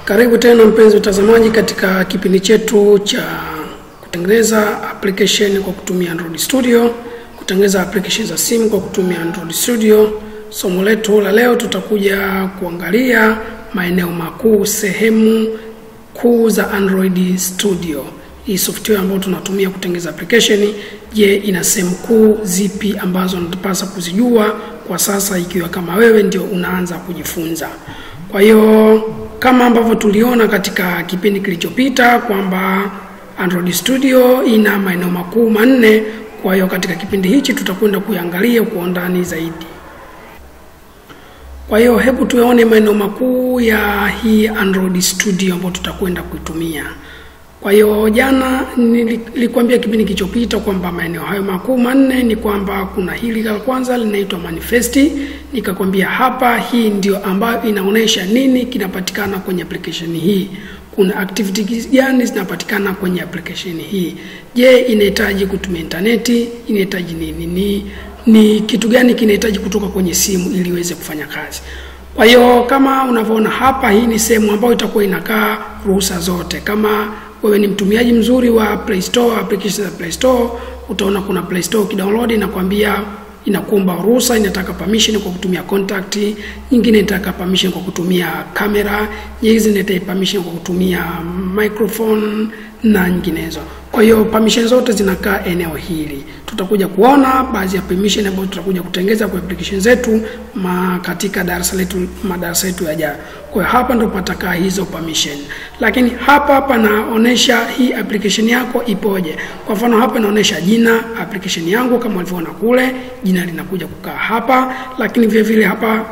Karibu tena mpenzi mtazamaji katika kipindi chetu cha kutengeneza application kwa kutumia Android Studio, kutengeneza application za simu kwa kutumia Android Studio. Somo letu la leo tutakuja kuangalia maeneo makuu, sehemu kuu za Android Studio. Hii software ambayo tunatumia kutengeneza application, je, ina sehemu kuu zipi ambazo unatapaswa kuzijua kwa sasa ikiwa kama wewe ndio unaanza kujifunza. Kwa hiyo kama ambavyo tuliona katika kipindi kilichopita kwamba Android Studio ina maeneo makuu manne, kwa hiyo katika kipindi hichi tutakwenda kuangalia kwa undani zaidi. Kwa hiyo hebu tuone maeneo makuu ya hii Android Studio ambayo tutakwenda kuitumia. Kwa hiyo jana nilikwambia kipindi kilichopita kwamba maeneo hayo makuu manne ni kwamba kuna hili la kwanza linaitwa manifest. Nikakwambia hapa hii ndio ambayo inaonesha nini kinapatikana kwenye application hii. Kuna activities gani zinapatikana kwenye application hii. Je, inahitaji kutumia interneti, inahitaji nini? Ni kitu gani kinahitaji kutoka kwenye simu ili iweze kufanya kazi. Kwa hiyo kama unavyoona hapa, hii ni sehemu ambayo itakuwa inakaa ruhusa zote. Kama wewe ni mtumiaji mzuri wa Play Store, application za Play Store, utaona kuna Play Store ukidownload inakwambia inakuomba ruhusa, inataka permission kwa kutumia contact, nyingine inataka permission kwa kutumia kamera, nyingine inataka permission kwa kutumia microphone na nyinginezo. Kwa hiyo permission zote zinakaa eneo hili. Tutakuja kuona baadhi ya permission ambazo tutakuja kutengeneza kwa application zetu katika madarasa yetu yajayo. Kwa hiyo hapa ndo patakaa hizo permission. Lakini hapa panaonesha hii application yako ipoje. Kwa mfano hapa inaonesha jina application yangu kama ulivyoona kule, jina linakuja kukaa hapa. Lakini vile vile hapa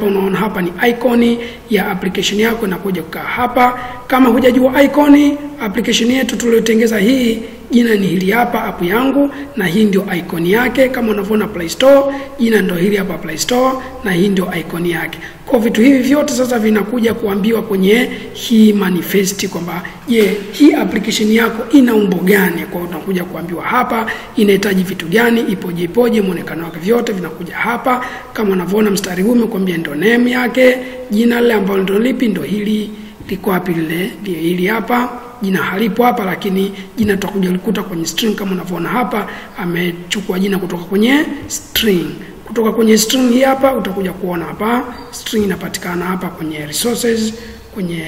unaona hapa ni icon ya application yako inakuja kukaa hapa. Kama hujajua icon application yetu tuliyotengeza hii, jina ni hili hapa app yangu, na hii ndio icon yake. Kama unavyoona Play Store, jina ndio hili hapa Play Store, na hii ndio icon yake. Kwa vitu hivi vyote sasa vinakuja kuambiwa kwenye hii manifest kwamba je, hii application yako ina umbo gani. Kwa hiyo tunakuja kuambiwa hapa inahitaji vitu gani, ipoje, muonekano wake, vyote vinakuja hapa. Kama unavyoona mstari huu umekwambia ndio name yake, jina lile ambalo ndio lipi, ndio hili liko wapi, lile ndio hili hapa. Jina halipo hapa, lakini jina tutakuja likuta kwenye string. Kama unavyoona hapa amechukua jina kutoka kwenye string. Kutoka kwenye string hii hapa utakuja kuona hapa string inapatikana hapa kwenye resources, kwenye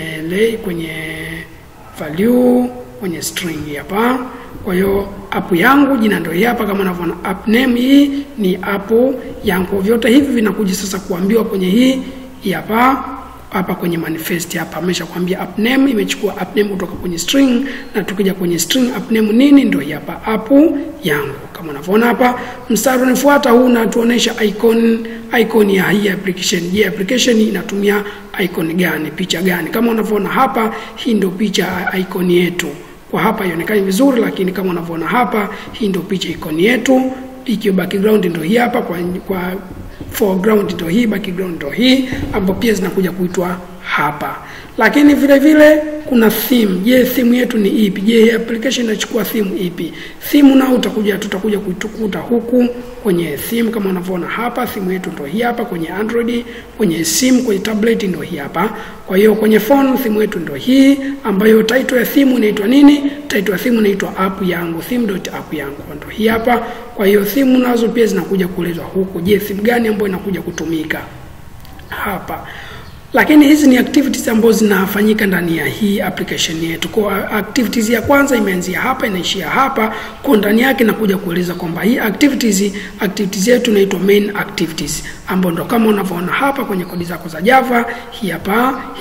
value, kwenye string hapa. Kwa hiyo app yangu jina ndio hapa. Kama unavyoona app name, hii ni app yangu. Vyote hivi vinakuja sasa kuambiwa kwenye hii hapa kwenye manifest. Hapa ameshakwambia app name, imechukua app name kutoka kwenye string, na tukija kwenye string app name nini, ndio hapa app yangu. Kama unavyoona hapa mstari unafuata huu unatuonesha icon ya hii application. Je, application inatumia icon gani, picha gani? Kama unavyoona hapa hii ndio picha icon yetu. Kwa hapa ionekani vizuri, lakini kama unavyoona hapa hii ndio picha icon yetu. Ikiwa background ndio hii hapa, kwa foreground ndio hii, background ndio hii, ambapo pia zinakuja kuitwa hapa. Lakini vile vile kuna theme. Je, theme yetu ni ipi? Je, application inachukua theme ipi? Theme nao tutakuja kuitukuta huku kwenye theme. Kama unavyoona hapa theme yetu ndio hii hapa kwenye Android, kwenye simu, kwenye tablet ndio hii hapa. Kwa hiyo kwenye phone theme yetu ndio hii, ambayo title ya theme inaitwa nini? Title ya theme inaitwa app yangu, theme.app yangu ndio hii hapa. Kwa hiyo theme nazo pia zinakuja kuelezwa huku. Je, theme gani ambayo inakuja kutumika hapa? Lakini hizi ni activities ambazo zinafanyika ndani ya hii application yetu. Kwa activities ya kwanza imeanzia hapa, inaishia hapa. Kwa ndani yake nakuja kueleza kwamba hii activities yetu inaitwa main activities, ambapo ndo kama unavyoona hapa kwenye kodi zako za Java,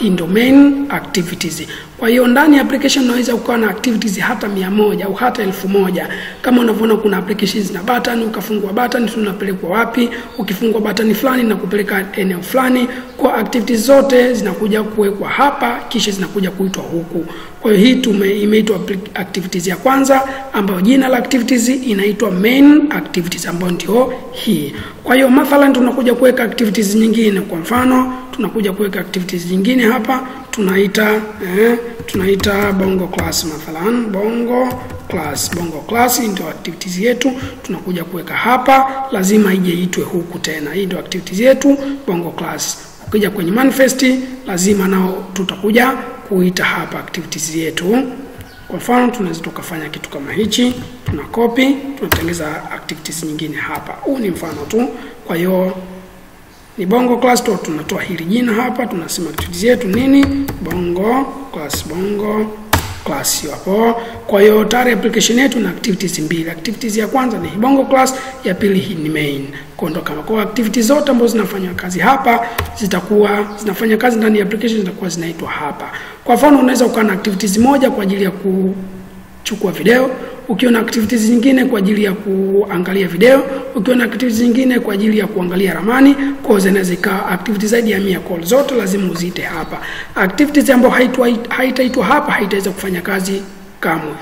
hii ndo main activities. Kwa hiyo ndani ya application unaweza kuwa na activities hata 100 au hata 1000. Kama unavyoona kuna applications na button, ukafungua button tunapelekwa wapi, ukifungua button fulani na kupeleka eneo fulani. Kwa activities zote zinakuja kuwekwa hapa, kisha zinakuja kuitwa huku. Kwa hiyo hii imeitwa activities ya kwanza, ambayo jina la activities inaitwa main activities, ambayo ndio hii. Kwa hiyo mathalan tunakuja kuweka activities nyingine. Kwa mfano tunakuja kuweka activities nyingine hapa, tunaita bongo class mathalan, bongo class ndio activities yetu. Tunakuja kuweka hapa, lazima ije itwe huku tena. Hii ndio activities yetu bongo class. Ukija kwenye manifest lazima nao tutakuja kuita hapa activities yetu. Kwa mfano tunaweza tukafanya kitu kama hichi, tuna copy, tunatengeneza activities nyingine hapa. Huu ni mfano tu. Kwa hiyo ni Bongo class tu, tunatoa hili jina hapa, tunasema activities yetu nini? Bongo class hapo. Kwa hiyo tayari application yetu na activities mbili. Activities ya kwanza ni Bongo class, ya pili hii ni main. Kwa activities zote ambazo zinafanya kazi hapa zitakuwa zinafanya kazi ndani ya application, zitakuwa zinaitwa hapa. Kwa mfano unaweza ukawa na activities moja kwa ajili ya kuchukua video, ukiwa na activities nyingine kwa ajili ya kuangalia video, ukiwa na activities nyingine kwa ajili ya kuangalia ramani. Kwa hiyo zinaweza ikawa activities zaidi ya 100. Call zote lazima uziite hapa. Activities ambayo haitaitwa hapa haitaweza kufanya kazi kamwe.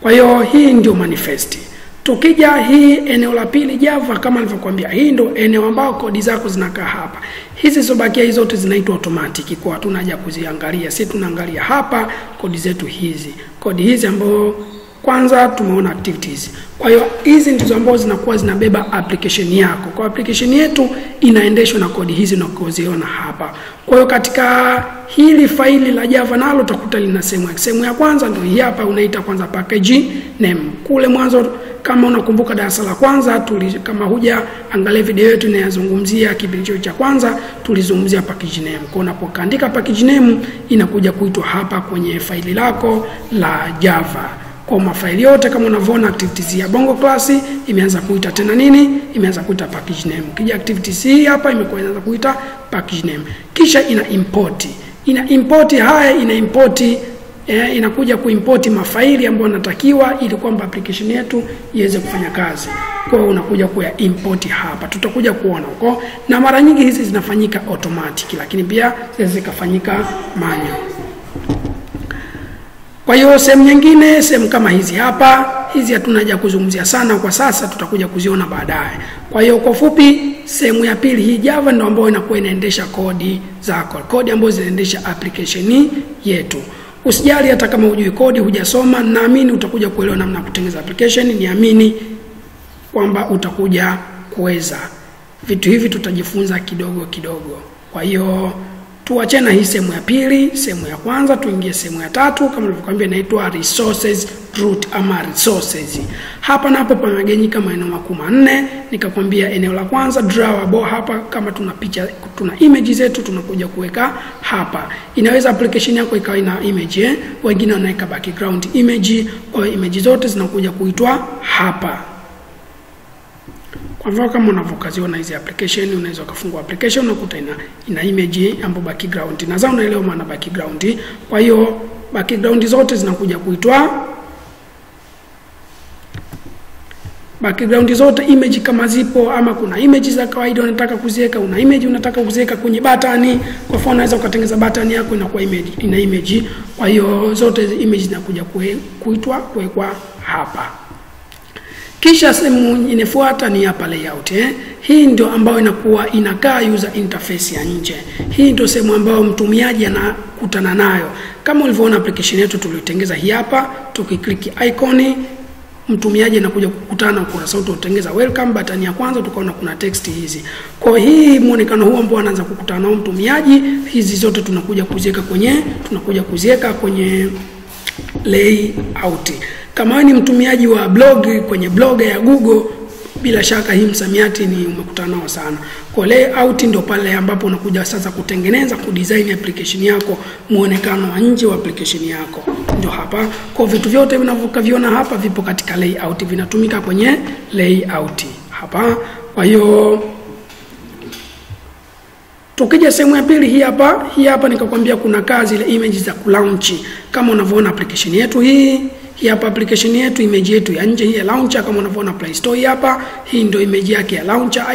Kwa hiyo hii ndio manifest. Tukija hii eneo la pili Java, kama nilivyokuambia, hii ndio eneo ambao kodi zako zinakaa hapa. Hizi zobakia hizo zote zinaitwa automatic, kwa hatuna haja kuziangalia. Sisi tunaangalia hapa kodi zetu hizi. Kodi hizi ambao kwanza tumeona activities. Kwa hiyo hizi ndizo ambazo zinakuwa zinabeba application yako. Kwa application yetu inaendeshwa na kodi hizi na kuziona hapa. Kwa hiyo katika hili faili la Java nalo utakuta lina sehemu ya kwanza ndio hii hapa, unaita kwanza package name. Kule mwanzo kama unakumbuka darasa la kwanza kama huja angalia video yetu inayozungumzia kipindi cha kwanza tulizungumzia package name. Kwa unapoandika package name inakuja kuitwa hapa kwenye faili lako la Java. Kwa mafaili yote kama unavyoona activities ya Bongo class imeanza kuita tena nini? Imeanza kuita package name. Kija activities hii hapa imekuwa inaanza kuita package name. Kisha ina import inakuja kuimport mafaili ambayo yanatakiwa ili kwamba application yetu iweze kufanya kazi. Kwa hiyo unakuja kuya import hapa. Tutakuja kuona huko. Na mara nyingi hizi zinafanyika automatic, lakini pia zinaweza kufanyika manual. Kwa hiyo sehemu nyingine, sehemu kama hizi hapa, hizi hatuna haja kuzungumzia sana kwa sasa, tutakuja kuziona baadaye. Kwa hiyo kwa fupi, sehemu ya pili hii Java ndio ambayo inakuwa inaendesha kodi zako. Kodi ambazo zinaendesha application yetu. Usijali hata kama hujui kodi, hujasoma, naamini utakuja kuelewa namna ya kutengeneza application. Niamini kwamba utakuja kuweza. Vitu hivi tutajifunza kidogo kidogo. Kwa hiyo tuachane hii sehemu ya pili, sehemu ya kwanza, tuingie sehemu ya tatu. Kama nilivyokuambia inaitwa resources root ama resources. Hapa na hapo pamegawanyika maeneo makuu manne. Nikakwambia eneo la kwanza drawable, hapa kama tuna picha, tuna image zetu tunakuja kuweka hapa. Inaweza application yako ikawa ina image, wengine wanaweka background image, kwa image zote zinakuja kuitwa hapa. Kwa hivyo kama unavyokaziona hizi application, unaweza kufungua application unakuta ina image ambayo background. Nadhani unaelewa maana background. Kwa hiyo background zote zinakuja kuitwa background zote, image kama zipo, ama kuna image za kawaida unataka kuziweka, una image unataka kuziweka kwenye button. Kwa mfano unaweza ukatengeneza button yako inakuwa ina image. Kwa hiyo zote hizi image zinakuja kuwekwa hapa. Kisha sehemu inafuata ni hapa layout. Hii ndio ambayo inakuwa inakaa user interface ya nje. Hii ndio sehemu ambayo mtumiaji anakutana nayo. Kama ulivyoona application yetu tuliyotengeza hii hapa, tukiklik icon mtumiaji anakuja kukutana na ukurasa wetu utengeza welcome button ya kwanza, tukaona kuna text hizi. Kwa hii muonekano huu ambao anaanza kukutana nao mtumiaji, hizi zote tunakuja kuziweka kwenye layout. Kama ni mtumiaji wa blog, kwenye blog ya Google, bila shaka hii msamiati ni umekutana nao sana. Kwa layout ndio pale ambapo unakuja sasa kutengeneza, kudesign application yako, muonekano wa nje wa application yako. Ndio hapa. Kwa vitu vyote vinavyoviona hapa vipo katika layout, vinatumika kwenye layout hapa. Kwa hiyo tukija sehemu ya pili hii hapa nikakwambia kuna kazi ile image za kulaunch. Kama unavyoona application yetu hii hapa, application yetu image yetu ya nje hii ya launcher, kama unavyoona Play Store hapa, hii ndio image yake ya launcher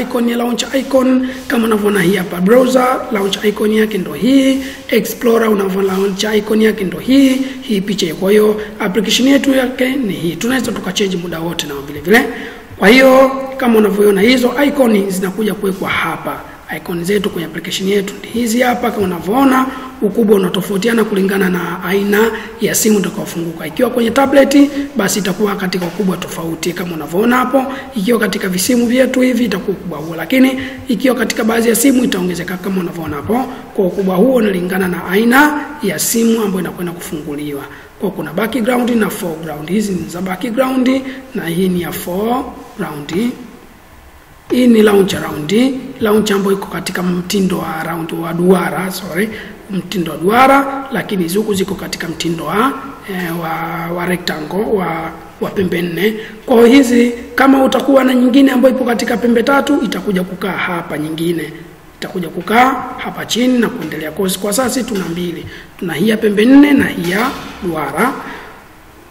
icon. Kama unavyoona hii hapa browser launcher icon yake ndio hii, explorer unavyoona launcher icon yake ndio hii picha. Kwa hiyo application yetu yake ni hii. Tunaweza tukachange muda wote na vile vile. Kwa hiyo kama unavyoona hizo icon zinakuja kuwekwa hapa. icon zetu kwenye application yetu hizi hapa. Kama unavyoona ukubwa unatofautiana kulingana na aina ya simu utakayofunguka. Ikiwa kwenye tablet basi itakuwa katika ukubwa tofauti kama unavyoona hapo. Ikiwa katika visimu vyetu hivi itakuwa ukubwa huo, lakini ikiwa katika baadhi ya simu itaongezeka kama unavyoona hapo. Kwa ukubwa huo unalingana na aina ya simu ambayo inakwenda kufunguliwa. Kwa kuna background na foreground. Hizi ni za background na hii ni ya foreground. Hii ni launcher round. Launcher ambayo iko katika mtindo wa round wa duara, mtindo wa duara, lakini huku ziko katika mtindo wa rectangle wa pembe nne. Kwa hizi kama utakuwa na nyingine ambayo ipo katika pembe tatu itakuja kukaa hapa, nyingine itakuja kukaa hapa chini na kuendelea. Kwa sasa tuna mbili. Tuna hii ya pembe nne na hii ya duara.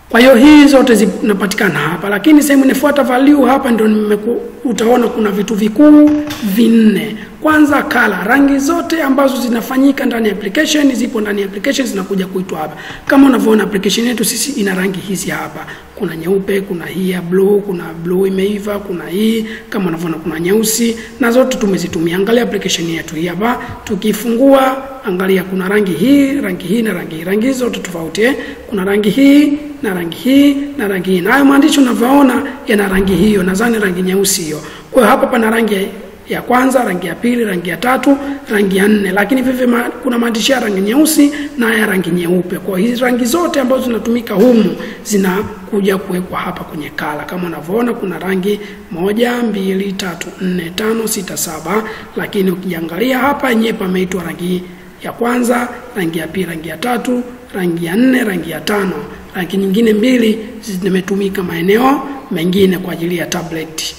Kwa hiyo hii zote zinapatikana hapa, lakini sehemu inafuata value hapa ndio utaona kuna vitu vikuu vinne. Kwanza color, rangi zote ambazo zinafanyika ndani ya application zipo ndani ya application zinakuja kuitwa hapa. Kama unavyoona application yetu sisi ina rangi hizi hapa. Kuna nyeupe, kuna hii ya blue, kuna blue imeiva, kuna hii kama unavyoona kuna nyeusi, na zote tumezitumia. Angalia application yetu hii hapa. Tukifungua angalia kuna rangi hii na rangi hii. Rangi zote tofauti Kuna rangi hii na rangi hii na rangi hii. Na hayo maandishi unavyoona yana rangi hiyo, nadhani rangi nyeusi hiyo. Kwa hiyo hapa pana rangi ya kwanza, rangi ya pili, rangi ya tatu, rangi ya nne, lakini vivyo kuna maandishi ya rangi nyeusi na ya rangi nyeupe. Kwa hizo rangi zote ambazo zinatumika humu zinakuja kuwekwa hapa kwenye kala. Kama unavyoona kuna rangi 1 2 3 4 5 6 7, lakini ukiangalia hapa yenyewe pameitwa rangi ya kwanza, rangi ya pili, rangi ya tatu, rangi ya nne, rangi ya tano. Rangi nyingine mbili zimetumika maeneo mengine kwa ajili ya tablet,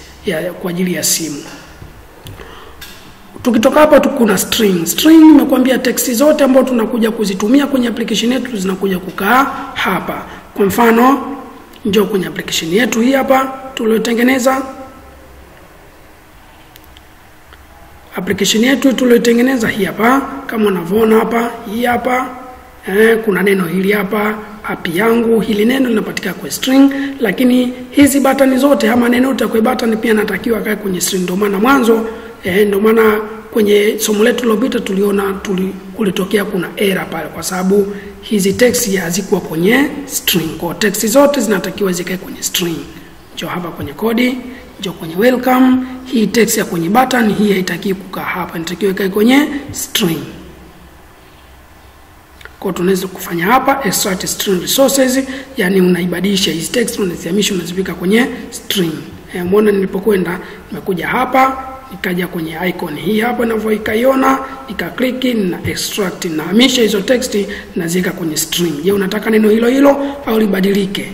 kwa ajili ya simu. Tukitoka hapa kuna string. String nimekuambia text zote ambazo tunakuja kuzitumia kwenye application yetu zinakuja kukaa hapa. Kwa mfano, njoo kwenye application yetu hii hapa tuliotengeneza. Application yetu tuliotengeneza hii hapa, kama unavyoona hapa, hii hapa. Kuna neno hili hapa, app yangu. Hili neno linapatikana kwa string, lakini hizi button zote ama neno yote kwa button pia natakiwa kae kwenye string. Ndio maana mwanzo ndio maana kwenye somo letu lililopita tuliona kulitokea kuna error pale kwa sababu hizi text hazikuwa kwenye string. Kwa text zote zinatakiwa zikae kwenye string. Njoo hapa kwenye kodi, njoo kwenye welcome. Hii text ya kwenye button hii haitakiwi kukaa hapa, inatakiwa ikae kwenye string. Kwa tunaweza kufanya hapa extract string resources, yani unaibadilisha hizi text unazihamisha unazipika kwenye string. Muone nilipokwenda nimekuja hapa nikaja kwenye icon hii hapa ninavyoiona, nikaklik na extract na hamisha hizo text na zika kwenye string. Je, unataka neno hilo hilo au libadilike?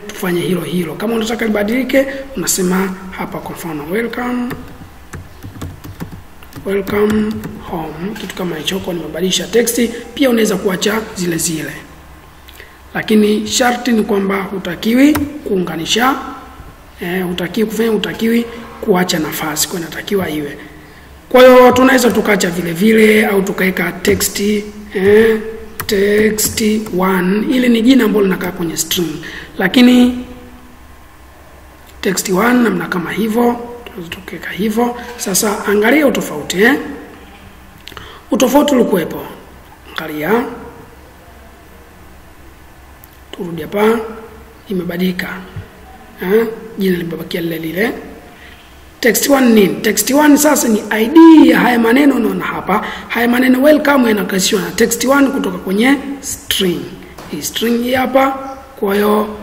Tufanye hilo hilo. Kama unataka libadilike unasema hapa kwa mfano welcome home, kitu kama hicho. Kwa nimebadilisha text, pia unaweza kuacha zile zile. Lakini sharti ni kwamba hutakiwi kuunganisha, hutakiwi kuacha nafasi, kwa inatakiwa iwe. Kwa hiyo tunaweza tukaacha vile vile au tukaweka text text 1, ile ni jina ambalo linakaa kwenye string. Lakini text 1 namna kama hivyo, tunaweza tukaweka hivyo. Sasa angalia utofauti utofauti ulikuwepo. Angalia. Turudi hapa, imebadilika. Jina limebakia lile lile. Text 1 nini? Text 1 sasa ni ID ya haya maneno unaona hapa. Haya maneno welcome yanakashiwa na text 1 kutoka kwenye string. Hii string hii hapa. Kwa hiyo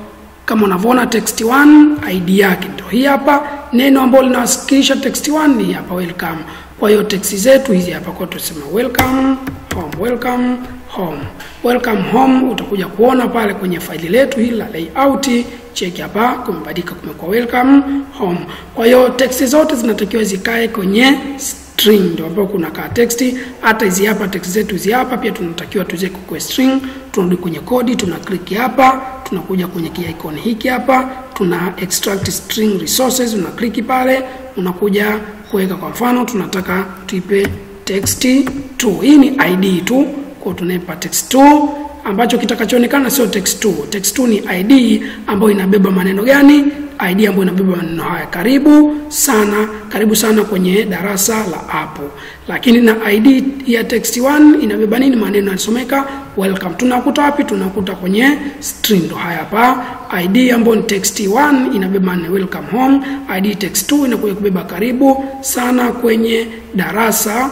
kama unavyoona text 1 ID yake ndio hii hapa. Neno ambalo linawakilisha text 1 ni hapa welcome. Kwa hiyo text zetu hizi hapa kwa tusema welcome home, welcome home. Welcome home utakuja kuona pale kwenye faili letu hili la layout. Check hapa kumebadilika, kumekuwa welcome home. Kwa hiyo text zote zinatakiwa zikae kwenye string, ndio ambapo kuna ka text. Hata hizi hapa text zetu hizi hapa pia tunatakiwa tuweke kwa string. Tunarudi kwenye kodi, tuna click hapa, tunakuja kwenye icon hiki hapa, tuna extract string resources, una click pale, unakuja kuweka kwa mfano tunataka tuipe text 2. Hii ni ID tu, kwa tunaipa text 2. ambacho kitakachoonekana sio text2. Text2 ni ID ambayo inabeba maneno gani? ID ambayo inabeba maneno haya: karibu sana kwenye darasa la app. Lakini na ID ya text1 inabeba nini? Maneno yanasomeka welcome. Tunakuta wapi? Tunakuta kwenye string. Ndo haya hapa. ID ambayo ni text1 inabeba maneno welcome home. ID text2 inakuja kubeba karibu sana kwenye darasa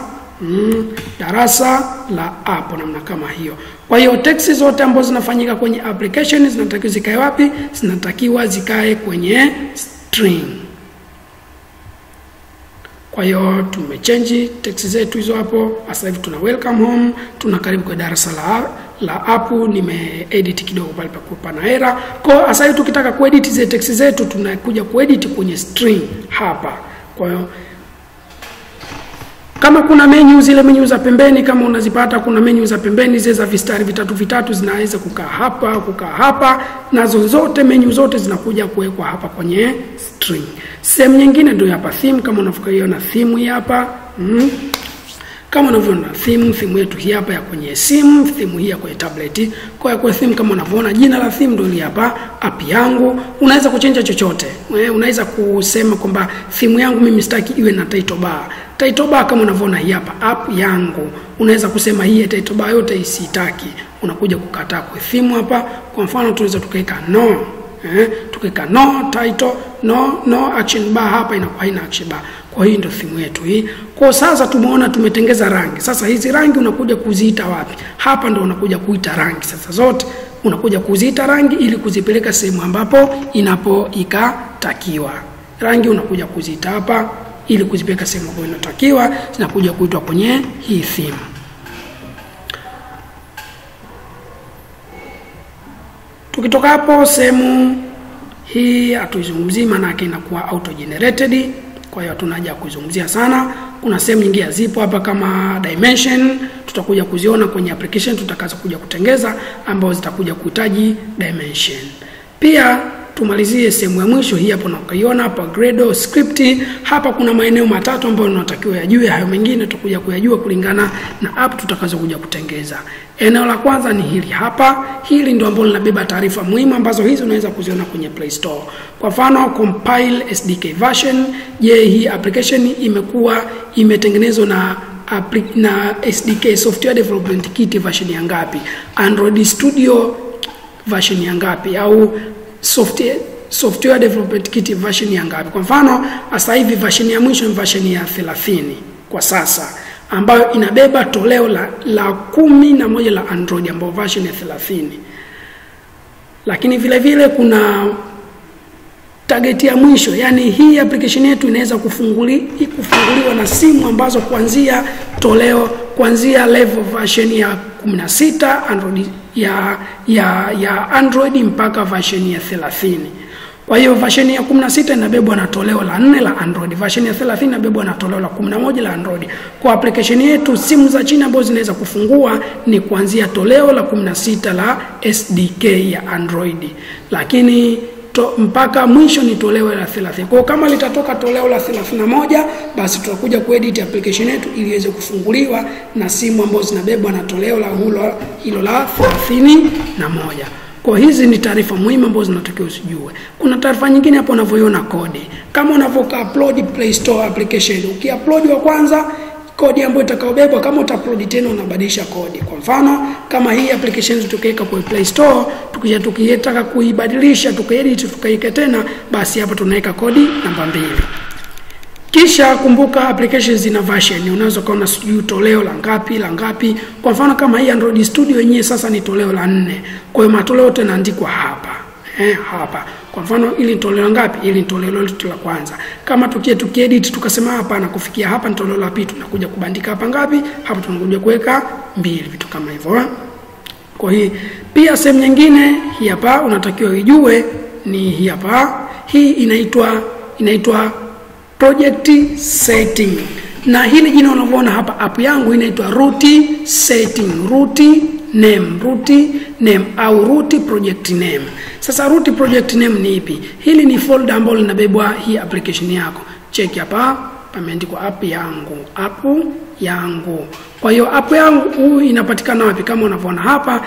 la app, namna kama hiyo. Kwa hiyo text zote ambazo zinafanyika kwenye application zinatakiwa zikae wapi? Zinatakiwa zikae kwenye string. Kwa hiyo tumechange text zetu hizo hapo. Sasa hivi tuna welcome home, tuna karibu kwa darasa la app. Nimeedit kidogo pale pana error. Kwa sasa hivi tukitaka kuedit zile text zetu tunakuja kuedit kwenye string hapa. Kwa hiyo kama kuna menu, zile menu za pembeni kama unazipata, kuna menu za pembeni zile za vistari vitatu zinaweza kukaa hapa, nazo zote menu zote zinakuja kuwekwa hapa kwenye string. Sehemu nyingine ndio hapa theme, kama unavyoiona theme hii hapa. Kama unavyoona theme yetu hii hapa ya kwenye simu, theme hii ya kwenye tablet. Kwa theme kama unavyoona jina la theme ndio hili hapa, app yangu. Unaweza kuchange chochote. Unaweza kusema kwamba theme yangu mimi sitaki iwe na title bar. Title bar kama unavyoona hii hapa, app yangu. Unaweza kusema hii title bar yote isitaki. Unakuja kukataa kwa theme hapa. Kwa mfano tunaweza tukaweka no. Tukaweka no title, no action bar, hapa inakuwa haina action bar. Kwa hiyo ndio theme yetu hii. Kwa sasa tumeona tumetengeza rangi. Sasa hizi rangi unakuja kuziita wapi? Hapa ndio unakuja kuita rangi. Sasa zote unakuja kuziita rangi ili kuzipeleka sehemu ambapo ikatakiwa. Rangi unakuja kuziita hapa ili kuzipeleka sehemu ambapo inatakiwa, zinakuja kuitwa kwenye hii theme. Tukitoka hapo sehemu hii hatuizungumzii, maana yake inakuwa auto generated. Kwa hiyo tunaja kuzungumzia sana. Kuna sehemu nyingine zipo hapa kama dimension, tutakuja kuziona kwenye application tutakazo kuja kutengeza, ambao zitakuja kuhitaji dimension. Pia tumalizie sehemu ya mwisho hii hapo, unaiona hapa Gradle script. Hapa kuna maeneo matatu ambayo tunatakiwa yajue, hayo mengine tutakuja kuyajua kulingana na app tutakazo kuja kutengeza. Eneo la kwanza ni hili hapa. Hili ndio ambalo linabeba taarifa muhimu ambazo hizo unaweza kuziona kwenye Play Store. Kwa mfano compile SDK version. Je, hii application imekuwa imetengenezwa na SDK Software Development Kit version ya ngapi? Android Studio version ya ngapi? Au Software Development Kit version ya ngapi? Kwa mfano sasa hivi version ya mwisho ni version ya 30 kwa sasa, ambayo inabeba toleo la 11 la Android, ambayo version ya 30. Lakini vile vile kuna target ya mwisho, yani hii application yetu inaweza kufunguliwa na simu ambazo kuanzia level version ya 16 Android ya Android mpaka version ya 30. Kwa hiyo version ya 16 inabebwa na toleo la 4 la Android, version ya 30 inabebwa na toleo la 11 la Android. Kwa application yetu simu za chini ambazo zinaweza kufungua ni kuanzia toleo la 16 la SDK ya Android. Lakini mpaka mwisho ni toleo la 30. Kwa kama litatoka toleo la 31, basi tutakuja kuedit application yetu ili iweze kufunguliwa na simu ambazo zinabebwa na toleo la hilo la 31. Kwa hizi ni taarifa muhimu ambazo zinatakiwa usijue. Kuna taarifa nyingine hapo unavyoiona kodi. Kama unavoka upload Play Store application, ukiupload wa kwanza kodi ambayo itakayobebwa, kama utaupload tena unabadilisha kodi. Kwa mfano kama hii application tukaweka kwa Play Store, tukitaka kuibadilisha tukaedit tukaweka tena, basi hapa tunaweka kodi namba 2. Kisha kumbuka applications zina version. Unaweza kuona sijui toleo la ngapi. Kwa mfano kama hii Android Studio yenyewe sasa ni toleo la 4. Kwa hiyo matoleo yote yanaandikwa hapa. Hapa. Kwa mfano ili toleo ngapi? Ili toleo la kwanza. Kama tukiedit tukasema hapa na kufikia hapa ni toleo la pili, tunakuja kubandika hapa ngapi? Hapa tunakuja kuweka 2, vitu kama hivyo. Kwa hiyo pia sehemu nyingine hii hapa unatakiwa ujue ni hii hapa. Hii inaitwa project setting. Na hili jina unavyoona hapa, app yangu inaitwa root setting, root name au root project name. Sasa root project name ni ipi? Hili ni folder ambalo linabebwa hii application yako. Check hapa pameandikwa app yangu. Kwa hiyo app yangu inapatikana wapi? Kama unavyoona hapa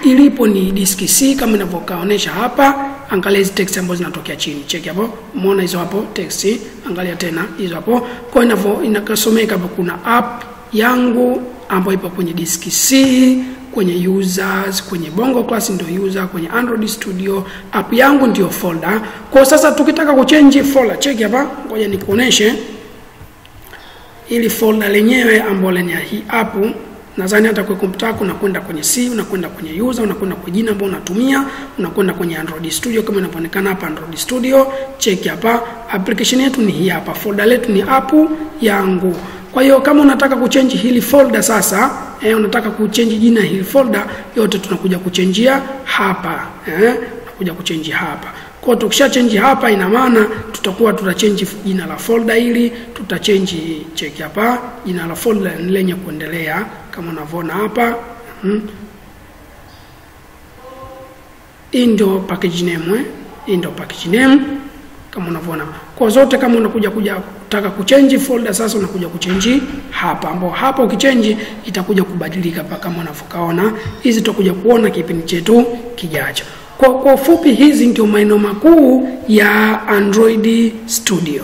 ilipo ni disk C kama inavyokaonesha hapa. Angalia hizo text ambazo zinatokea chini. Check hapo. Umeona hizo hapo text. Angalia tena hizo hapo. Kwa hiyo inakasomeka hapo kuna app yangu ambayo ipo kwenye disk C, kwenye users, kwenye Bongo Class ndio user, kwenye Android Studio app yangu ndio folder. Kwa sasa tukitaka kuchange folder, check hapa. Ngoja nikuoneshe ili folder lenyewe ambalo ni hii app. Nadhani hata kwa kompyuta yako unakwenda kwenye C, unakwenda kwenye user, unakwenda kwa jina ambalo unatumia, unakwenda kwenye Android Studio kama inaonekana hapa Android Studio. Check hapa. Application yetu ni hii hapa. Folder letu ni app yangu. Kwa hiyo kama unataka kuchange hili folder sasa, unataka kuchange jina hili folder, yote tunakuja kuchangia hapa. Tunakuja kuchange hapa. Kwa tukisha change hapa ina maana tutakuwa tutachange jina la folder hili, tutachange check hapa jina la folder lenye kuendelea kama unavyoona hapa. Hii ndio package name, hii ndio package name kama unavyoona. Kwa zote kama unakuja kutaka kuchange folder sasa unakuja kuchange hapa, ambao hapa ukichange itakuja kubadilika kama unavyokaona. Hizi tutakuja kuona kipindi chetu kijacho. Kwa ufupi hizi ndio maeneo makuu ya Android Studio.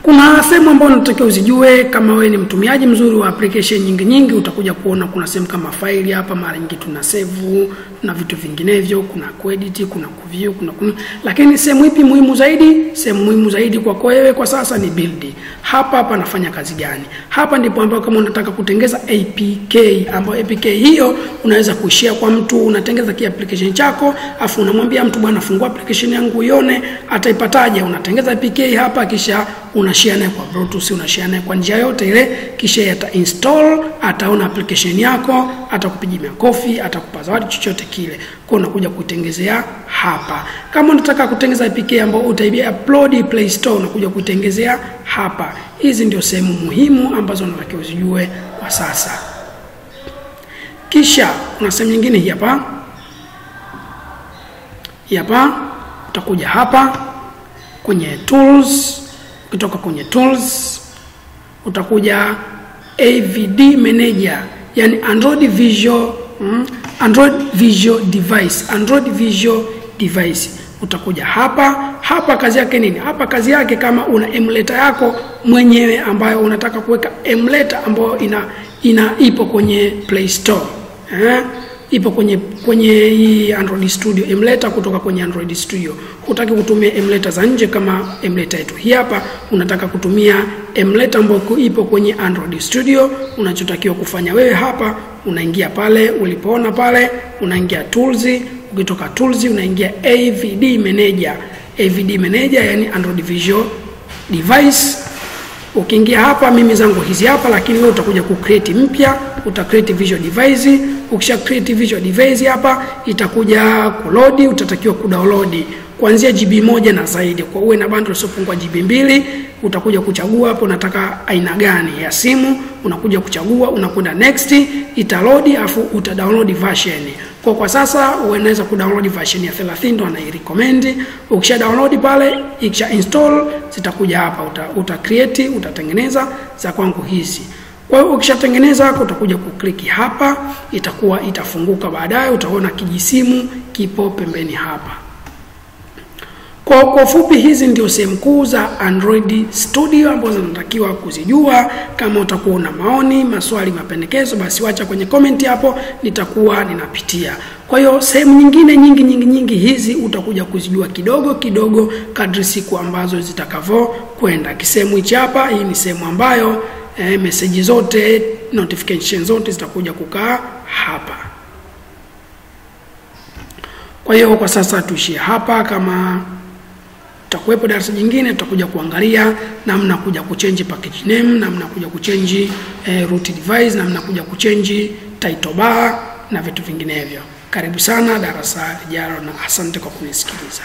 Kuna sehemu ambayo unatakiwa uzijue kama wewe ni mtumiaji mzuri wa application nyingi utakuja kuona kuna sehemu kama file hapa, mara nyingi tuna save na vitu vinginevyo, kuna kuedit, kuna kuview, kuna lakini sehemu ipi muhimu zaidi? Sehemu muhimu zaidi kwa wewe kwa sasa ni build. Hapa nafanya kazi gani? Hapa ndipo ambapo kama unataka kutengeza APK, ambayo APK hiyo unaweza kushare kwa mtu, unatengeza application chako, afu unamwambia mtu bwana fungua application yangu uione, ataipataje? Unatengeza APK hapa kisha unashare naye kwa Bluetooth, unashare naye kwa njia yote ile, kisha ata install, ataona application yako, atakupigia kofi, atakupa zawadi chochote kile. Kwa unakuja kutengezea hapa. Kama unataka kutengeza APK ambayo utaibia upload Play Store, unakuja kutengezea hapa. Hizi ndio sehemu muhimu ambazo unatakiwa uzijue kwa sasa. Kisha kuna sehemu nyingine hii hapa. Hapa utakuja hapa kwenye tools. Ukitoka kwenye tools utakuja AVD Manager, yani Android Visual Device. Utakuja hapa kazi yake nini? Hapa kazi yake kama una emulator yako mwenyewe ambayo unataka kuweka emulator ambayo ipo kwenye Play Store. Ipo kwenye hii Android Studio emulator kutoka kwenye Android Studio. Hutaki kutumia emulator za nje kama emulator yetu hii hapa, unataka kutumia emulator ambayo ipo kwenye Android Studio. Unachotakiwa kufanya wewe hapa, unaingia pale ulipoona pale, unaingia tools, ukitoka tools unaingia AVD Manager. AVD Manager yani Android Visual Device. Ukiingia hapa mimi zangu hizi hapa, lakini wewe utakuja kucreate mpya, utacreate visual device. Ukisha create visual device hapa itakuja kuload, utatakiwa kudownload kuanzia GB 1 na zaidi. Kwa uwe na bundle usipungua GB 2, utakuja kuchagua hapo unataka aina gani ya simu, unakuja kuchagua, unakwenda next, itaload afu utadownload version. Kwa sasa unaweza kudownload version ya 30 ndo na recommend. Ukisha download pale, ikisha install zitakuja hapa, uta create, utatengeneza za kwangu hizi. Kwa hiyo ukishatengeneza utakuja kuklik hapa, itafunguka baadaye, utaona kijisimu kipo pembeni hapa. Kwa ufupi hizi ndio sehemu kuu za Android Studio ambazo unatakiwa kuzijua. Kama utakuwa na maoni, maswali, mapendekezo, basi wacha kwenye comment hapo, nitakuwa ninapitia. Kwa hiyo sehemu nyingine nyingi hizi utakuja kuzijua kidogo kadri siku ambazo zitakavyo kwenda. Kisehemu hichi hapa, hii ni sehemu ambayo message zote, notification zote zitakuja kukaa hapa. Kwa hiyo kwa sasa tuishie hapa. Kama tutakuwepo darasa jingine tutakuja kuangalia namna kuja kuchange package name, namna kuja kuchange root device, namna kuja kuchange title bar na vitu vinginevyo. Karibu sana darasa lijalo na asante kwa kunisikiliza.